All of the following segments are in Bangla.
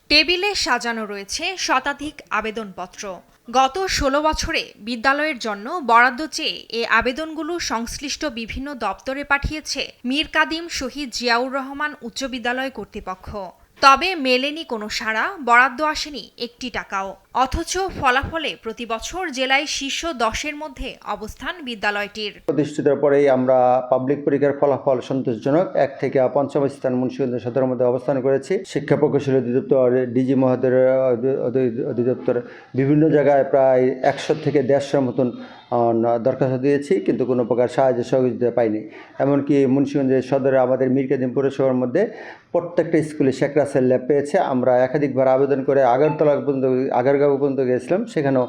টেবিলে সাজানো রয়েছে শতাধিক আবেদনপত্র। গত ১৬ বছরে বিদ্যালয়ের জন্য বরাদ্দ চেয়ে এ আবেদনগুলো সংশ্লিষ্ট বিভিন্ন দপ্তরে পাঠিয়েছে মীর কাদিম শহীদ জিয়াউর রহমান উচ্চ বিদ্যালয় কর্তৃপক্ষ। তবে মেলেনি কোনো সাড়া, বরাদ্দ আসেনি একটি টাকাও। অথচ ফলাফলে প্রতি বছর জেলায় শীর্ষ ১০-এর মধ্যে অবস্থান বিদ্যালয়টির। প্রতিষ্ঠিতের পরেই আমরা পাবলিক পরীক্ষার ফলাফল সন্তোষজনক ১ থেকে ৫ম স্থান মুন্সিগঞ্জ সদরের মধ্যে অবস্থান করেছি। শিক্ষা প্রকৌশল অধিদপ্তর, ডিজি মহোদয়ের অধিদপ্তর বিভিন্ন জায়গায় প্রায় ১০০ থেকে ১৫০ মতন দরখাস্ত দিয়েছি, কিন্তু কোনো প্রকার সাহায্য সহযোগিতা পাইনি। এমনকি মুন্সিগঞ্জের সদরে আমাদের মীর কাদিম পৌরসভার মধ্যে প্রত্যেকটা স্কুলে শেখ রাসেল ল্যাব পেয়েছে। আমরা একাধিকবার আবেদন করে আগারগাঁও পর্যন্ত গিয়েছিলাম, সেখানেও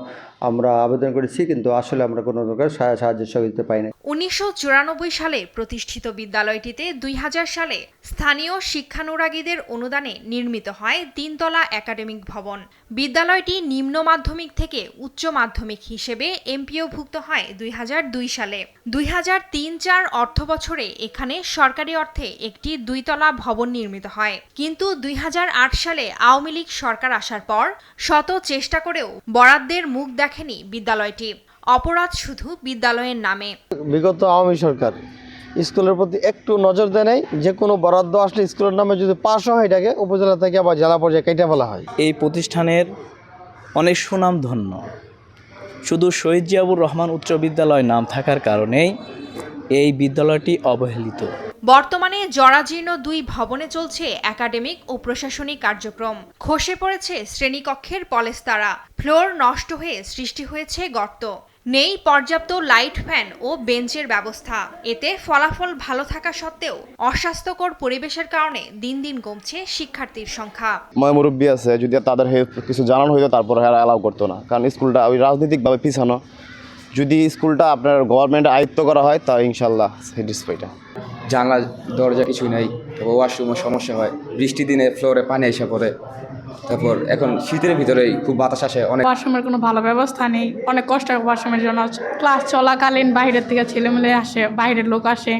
আমরা আবেদন করেছি, কিন্তু আসলে আমরা কোনো প্রকার সাহায্য সহযোগিতা পাইনি। ১৯৯৪ সালে প্রতিষ্ঠিত বিদ্যালয়টিতে ২০০০ সালে স্থানীয় শিক্ষানুরাগীদের অনুদানে নির্মিত হয় ৩ তলা একাডেমিক ভবন। বিদ্যালয়টি নিম্ন মাধ্যমিক থেকে উচ্চ মাধ্যমিক হিসেবে এমপিওভুক্ত হয় ২০০২ সালে। ২০০৩-০৪ অর্থবছরে এখানে সরকারি অর্থে একটি ২ তলা ভবন নির্মিত হয়। কিন্তু ২০০৮ সালে আওয়ামী লীগ সরকার আসার পর শত চেষ্টা করেও বরাদ্দের মুখ দেখেনি বিদ্যালয়টি। অপরাধ শুধু বিদ্যালয়ের নামে। বিগত আওয়ামী সরকার স্কুলের প্রতি একটু নজর দেয় নাই। যে কোনো বরাদ্দ আসলে স্কুলের নামে যদি পাশ হয়, এটাকে উপজেলা থেকে আবার জেলা পর্যায়ে কেটে ফেলা হয়। এই প্রতিষ্ঠানের অনেক সুনাম ধন্য। শুধু শহীদ জিয়াউর রহমান উচ্চ বিদ্যালয় নাম থাকার কারণেই এই বিদ্যালয়টি অবহেলিত। বর্তমানে জরাজীর্ণ ২ ভবনে চলছে একাডেমিক ও প্রশাসনিক কার্যক্রম। খসে পড়েছে শ্রেণীকক্ষের পলেস্তারা, ফ্লোর নষ্ট হয়ে সৃষ্টি হয়েছে গর্ত। নেই পর্যাপ্ত লাইট, ফ্যান ও বেঞ্চের ব্যবস্থা। এতে ফলাফল ভালো থাকা সত্ত্বেও অস্বাস্থ্যকর পরিবেশের কারণে দিন দিন কমছে শিক্ষার্থীর সংখ্যা। মুরব্বী আছে, যদি তাদের কিছু জানানো হইতো তারপর অ্যালাউ করতো না, কারণ স্কুলটা ওই রাজনৈতিকভাবে পিছানো। যদি স্কুলটা আপনার গভর্নমেন্ট আয়ত্ত করা হয় তা ইনশাল্লাহ স্যাটিসফাইড। জানলা দরজা কিছুই নাই, তারপর ওয়াশরুমের সমস্যা হয়, বৃষ্টির দিনে ফ্লোরে পানি এসে পড়ে। তারপর এখন শীতের ভিতরেই খুব বাতাস আসে। অনেক ওয়াশরুমের কোনো ভালো ব্যবস্থা নেই, অনেক কষ্ট হয় ওয়াশরুমের জন্য। ক্লাস চলাকালীন বাইরের থেকে ছেলেমেলে আসে, বাইরের লোক আসে,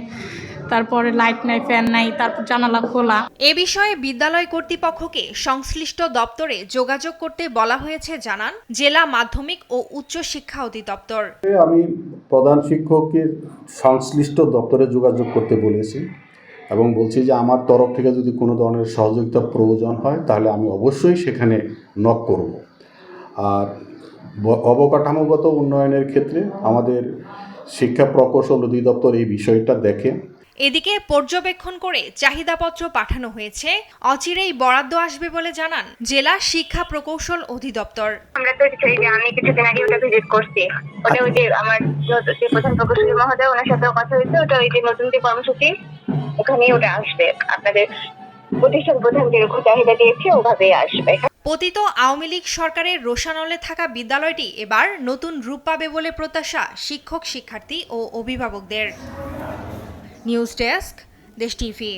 তারপরে লাইট নাই, ফ্যান নাই, তারপর জানালা খোলা। এ বিষয়ে বিদ্যালয় কর্তৃপক্ষকে সংশ্লিষ্ট দপ্তরে যোগাযোগ করতে বলা হয়েছে জানান জেলা মাধ্যমিক ও উচ্চ শিক্ষা অধিদপ্তর। আমি প্রধান শিক্ষকের সংশ্লিষ্ট দপ্তরে যোগাযোগ করতে বলেছি এবং বলছি যে আমার তরফ থেকে যদি কোনো ধরনের সহযোগিতা প্রয়োজন হয় তাহলে আমি অবশ্যই সেখানে নক করব। আর অবকাঠামোগত উন্নয়নের ক্ষেত্রে আমাদের শিক্ষা প্রকৌশল অধিদপ্তর এই বিষয়টা দেখে। এদিকে পর্যবেক্ষণ করে চাহিদাপত্র পাঠানো হয়েছে। অচিরেই বরাদ্দ আসবে বলে জানান জেলা শিক্ষা প্রকৌশল অধিদপ্তর। আমরা তো আমি কিছুদিন আগে ওটা ভিজিট করছি। ওটা ওই যে আমার যে প্রধান প্রকৌশলী মহোদয়, ওনার সাথেও কথা হয়েছে। ওটা ওই যে নতুন যে কর্মসূচি, ওখানেই ওটা আসবে। আপনাদের প্রতিষ্ঠান প্রধান যেরকম চাহিদা দিয়েছে ওভাবেই আসবে। পতিত আওয়ামী লীগ সরকারের রোষানলে থাকা বিদ্যালয়টি এবার নতুন রূপ পাবে বলে প্রত্যাশা শিক্ষক, শিক্ষার্থী ও অভিভাবকদের। নিউজ ডেস্ক, দেশ টিভি।